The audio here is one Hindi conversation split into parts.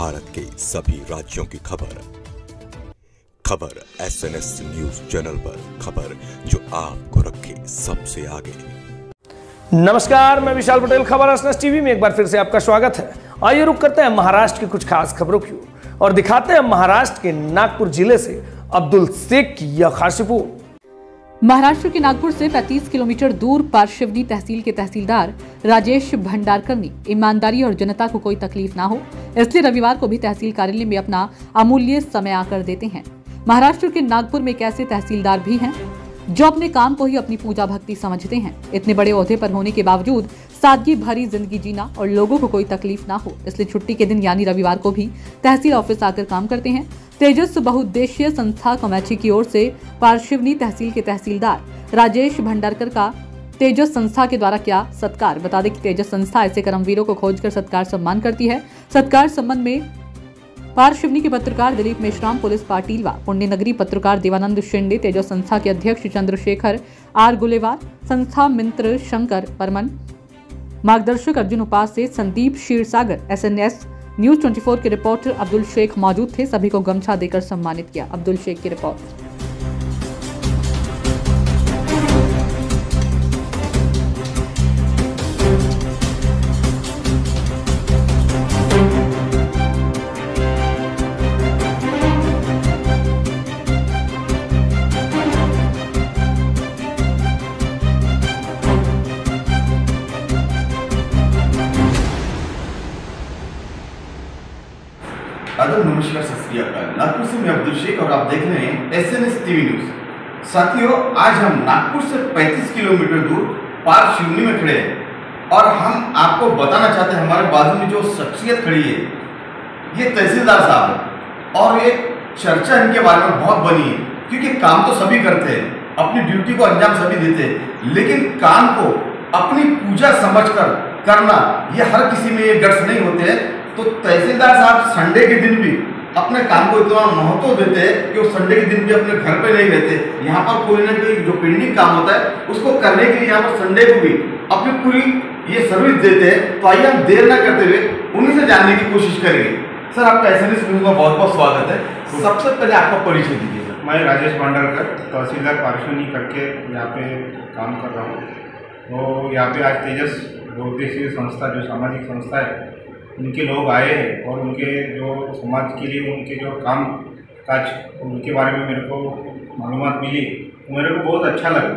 भारत के सभी राज्यों की खबर SNS न्यूज चैनल पर, खबर जो आपको रखे सबसे आगे। नमस्कार, मैं विशाल पटेल, खबर SNS टीवी में एक बार फिर से आपका स्वागत है। आइए रुक करते हैं महाराष्ट्र की कुछ खास खबरों की और दिखाते हैं महाराष्ट्र के नागपुर जिले से अब्दुल शेख की यह खास रिपोर्ट। महाराष्ट्र के नागपुर से 35 किलोमीटर दूर पारशिवनी तहसील के तहसीलदार राजेश भंडारकर ने ईमानदारी और जनता को कोई तकलीफ ना हो, इसलिए रविवार को भी तहसील कार्यालय में अपना अमूल्य समय आकर देते हैं। महाराष्ट्र के नागपुर में एक ऐसे तहसीलदार भी हैं जो अपने काम को ही अपनी पूजा भक्ति समझते हैं। इतने बड़े ओहदे पर होने के बावजूद सादगी भरी जिंदगी जीना और लोगों को कोई तकलीफ ना हो, इसलिए छुट्टी के दिन यानी रविवार को भी तहसील ऑफिस आकर काम करते हैं। तेजस बहुउद्देशीय संस्था कमैची की ओर से पारशिवनी तहसील के तहसीलदार राजेश भंडारकर का तेजस संस्था के द्वारा क्या सत्कार। बता दें कि तेजस संस्था ऐसे कर्मवीरों को खोजकर सत्कार सम्मान करती है। सत्कार संबंध में पारशिवनी के पत्रकार दिलीप मेश्राम, पुलिस पाटीलवा, पुण्यनगरी पत्रकार देवानंद शिंदे, तेजस संस्था के अध्यक्ष चंद्रशेखर आर गुलेवार, संस्था मित्र शंकर परमन, मार्गदर्शक अर्जुन उपास्य, संदीप क्षीरसागर, SNS न्यूज 24 के रिपोर्टर अब्दुल शेख मौजूद थे। सभी को गमछा देकर सम्मानित किया। अब्दुल शेख की रिपोर्ट। नमस्कार, सत श्री अकाल। नागपुर से मैं अब्दुल शेख और आप देख रहे हैं SNS टीवी न्यूज। साथियों, आज हम नागपुर से 35 किलोमीटर दूर पारशिवनी में खड़े हैं और हम आपको बताना चाहते हैं, हमारे बाजू में जो शख्सियत खड़ी है ये तहसीलदार साहब है और ये चर्चा इनके बारे में बहुत बनी है, क्योंकि काम तो सभी करते हैं, अपनी ड्यूटी को अंजाम सभी देते हैं, लेकिन काम को अपनी पूजा समझकर करना ये हर किसी में ये गट्स नहीं होते हैं। तो तहसीलदार साहब संडे के दिन भी अपने काम को इतना महत्व देते हैं कि वो संडे के दिन भी अपने घर पे नहीं रहते। यहाँ पर कोई ना कोई जो पेंडिंग काम होता है उसको करने के लिए यहाँ पर संडे को भी अपनी पूरी ये सर्विस देते हैं। तो आइए हम देर ना करते हुए उन्हीं से जानने की कोशिश करेंगे। सर, आपका SNS न्यूज में बहुत बहुत स्वागत है। सबसे पहले आपका परिचय दीजिए। सर, मैं राजेश भंडारकर, तहसीलदार पारशिवनी करके यहाँ पे काम कर रहा हूँ। तो यहाँ पे आज तेजस बहुउद्देशीय संस्था जो सामाजिक संस्था है उनके लोग आए हैं और उनके जो समाज के लिए उनके जो काम काज उनके बारे में मेरे को मालूमात मिली, तो मेरे को बहुत अच्छा लगा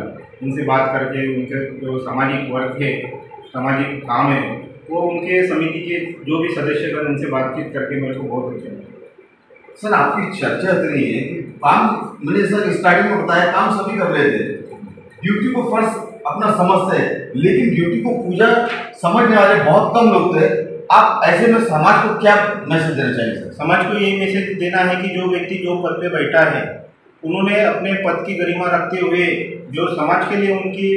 उनसे बात करके। उनके जो सामाजिक वर्ग है, सामाजिक काम है, वो उनके समिति के जो भी सदस्यगण उनसे बातचीत करके मेरे को बहुत अच्छा लगा। सर, आपकी चर्चा इतनी है कि काम, मैंने सर स्टार्टिंग में बताया, काम सभी कर रहे थे, ड्यूटी को फर्ज अपना समझते हैं, लेकिन ड्यूटी को पूजा समझने वाले बहुत कम लोग थे। आप ऐसे में समाज को क्या मैसेज देना चाहिए? सर, समाज को ये मैसेज देना है कि जो व्यक्ति जो पद पे बैठा है उन्होंने अपने पद की गरिमा रखते हुए जो समाज के लिए उनकी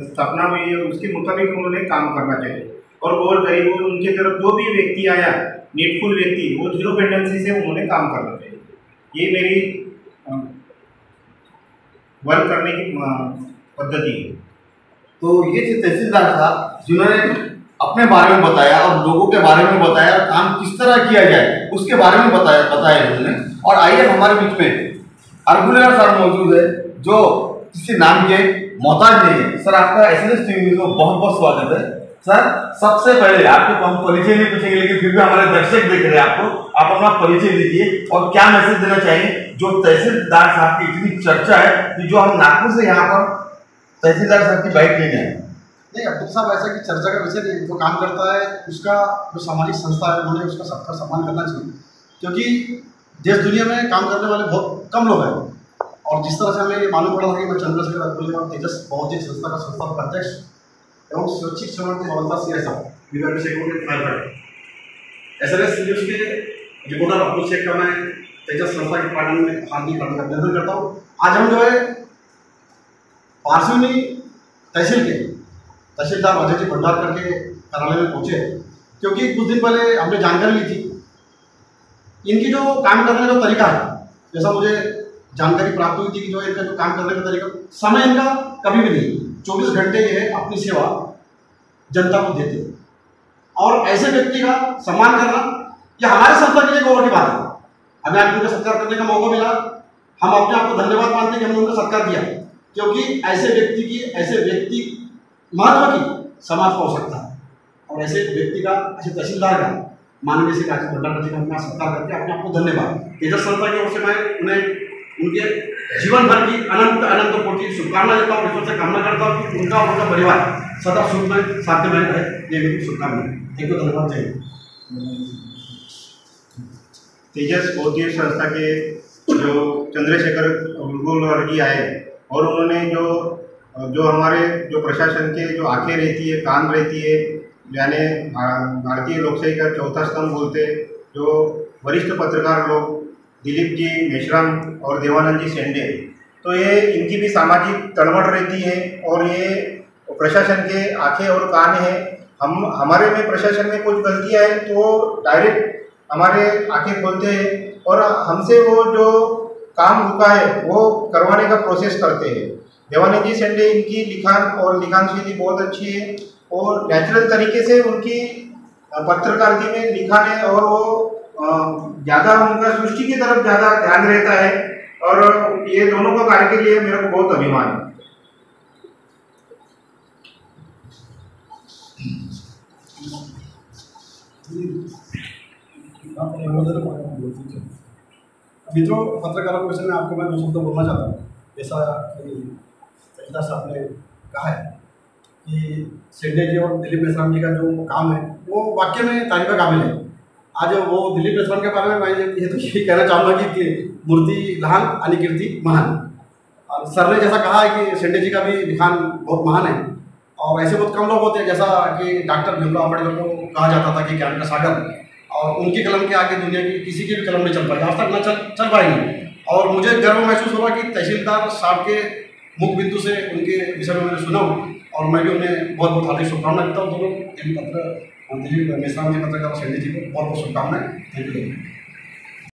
स्थापना हुई है उसके मुताबिक उन्होंने काम करना चाहिए। और गौर गरीब उनके तरफ जो भी व्यक्ति आया, नीडफुल व्यक्ति, वो जीरो पेंडेंसी से उन्होंने काम करना चाहिए। ये मेरी वर्क करने की पद्धति है। तो ये थे तहसीलदार साहब जिन्होंने अपने बारे में बताया और लोगों के बारे में बताया, काम किस तरह किया जाए उसके बारे में बताया उन्होंने। और आइए, हमारे बीच में अर्गुलेवार सर मौजूद है जो किसी नाम के मोहताज नहीं है। सर, आपका SNS टीवी न्यूज में बहुत बहुत स्वागत है। सर, सबसे पहले आपको हम परिचय नहीं पूछेंगे, लेकिन फिर भी हमारे दर्शक देख रहे हैं आपको, आप अपना परिचय दीजिए और क्या मैसेज देना चाहिए जो तहसीलदार साहब की इतनी चर्चा है कि जो हम नागपुर से यहाँ पर तहसीलदार साहब की बाइक लेने आए। नहीं, अब्दुल साहब ऐसा कि चर्चा का विषय नहीं, जो काम करता है उसका जो सामाजिक संस्था है उन्होंने उसका सबका सम्मान करना चाहिए, क्योंकि देश दुनिया में काम करने वाले बहुत कम लोग हैं। और जिस तरह से हमें ये मालूम पड़ा था कि मैं चंद्रशेखर अब्दुल और तेजस बहुउद्देशीय संस्था का संस्थापक अध्यक्ष एवं स्वैच्छिक सेवानिवृत्त SNS न्यूज के रिपोर्टर अब्दुल शेख का मैं तेजस संस्था के पार्टी में हार्दिक अभिनंदन करता हूँ। आज हम जो है पारशिवनी तहसील के तहसीलदार राजेश भंडारकर के कार्यालय में पहुंचे, क्योंकि कुछ दिन पहले हमने जानकारी ली थी इनकी जो काम करने का तरीका है। जैसा मुझे जानकारी प्राप्त हुई थी कि जो इनका जो काम करने का तरीका, समय इनका कभी भी नहीं, 24 घंटे ये अपनी सेवा जनता को देते हैं। और ऐसे व्यक्ति का सम्मान करना ये हमारे संस्था के लिए गौरव की बात है। हमें आज उनका सत्कार करने का मौका मिला, हम अपने आप को धन्यवाद मानते हैं कि हमने उनका सत्कार किया, क्योंकि ऐसे व्यक्ति महत्व की समाज को आवश्यकता है, और ऐसे व्यक्ति का, ऐसे तहसीलदार का, माननीय श्री राजेश भंडारकर जी का अपना सत्कार करके अपने आपको धन्यवाद। तेजस संस्था की ओर से मैं उन्हें उनके जीवन भर की अनंत अनंत कोटि शुभकामनाएं देता हूँ, ईश्वर से कामना करता हूँ कि उनका और उनका परिवार सदा सुख में साध्य में रहे। ये मेरी शुभकामनाएं। एक धन्यवाद। जय तेजस बौद्धिक संस्था के जो चंद्रशेखर गुरुवर जी आए और उन्होंने जो हमारे जो प्रशासन के जो आंखें रहती है, कान रहती है, यानी भारतीय लोकशाही का चौथा स्तंभ बोलते, जो वरिष्ठ पत्रकार लोग दिलीप जी मेश्राम और देवानंद जी सेंडे, तो ये इनकी भी सामाजिक तड़मड़ रहती है और ये प्रशासन के आंखें और कान है। हमारे में प्रशासन में कुछ गलतियाँ है तो डायरेक्ट हमारे आंखें खोलते हैं और हमसे वो जो काम रुका है वो करवाने का प्रोसेस करते हैं। देवानंद जी सेंडे, इनकी लिखान शैली बहुत अच्छी है और नेचुरल तरीके से उनकी पत्रकारिता में लिखान है और वो ज़्यादा उनका सृष्टि की तरफ ज़्यादा ध्यान रहता है और ये दोनों का कार्य के लिए मेरे को बहुत अभिमान है। मित्रों, पत्रकारों के विषय में आपको मैं दो शब्द बोलना चाहता हूँ। जैसा कि तहसीलदार साहब ने कहा है कि सेंडे जी और दिलीप मेश्राम जी का जो काम है वो वाकई में तारीफ का काबिल है। आज वो दिलीप मेश्राम के बारे में मैं ये तो ये कहना चाहूँगा कि मूर्ति लहान आणि कीर्ति महान। और सर ने जैसा कहा है कि सेंडे जी का भी लिखान बहुत महान है और ऐसे बहुत कम लोग होते हैं, जैसा कि डॉक्टर भीमराव अम्बेडकर को कहा जाता था कि ज्ञान का सागर, और उनकी कलम के आगे दुनिया की किसी की भी कलम नहीं चल पाई, आज तक न चल पाएंगी। और मुझे गर्व महसूस हो रहा कि तहसीलदार साहब के मुख बिंदु से उनके विषय में मैंने सुना और मैं भी उन्हें बहुत बहुत हार्दिक शुभकामनाएं देता हूँ। दोनों दिलीप मेश्राम जी पत्रकार सेंडे जी को बहुत बहुत शुभकामनाएं। Thank you.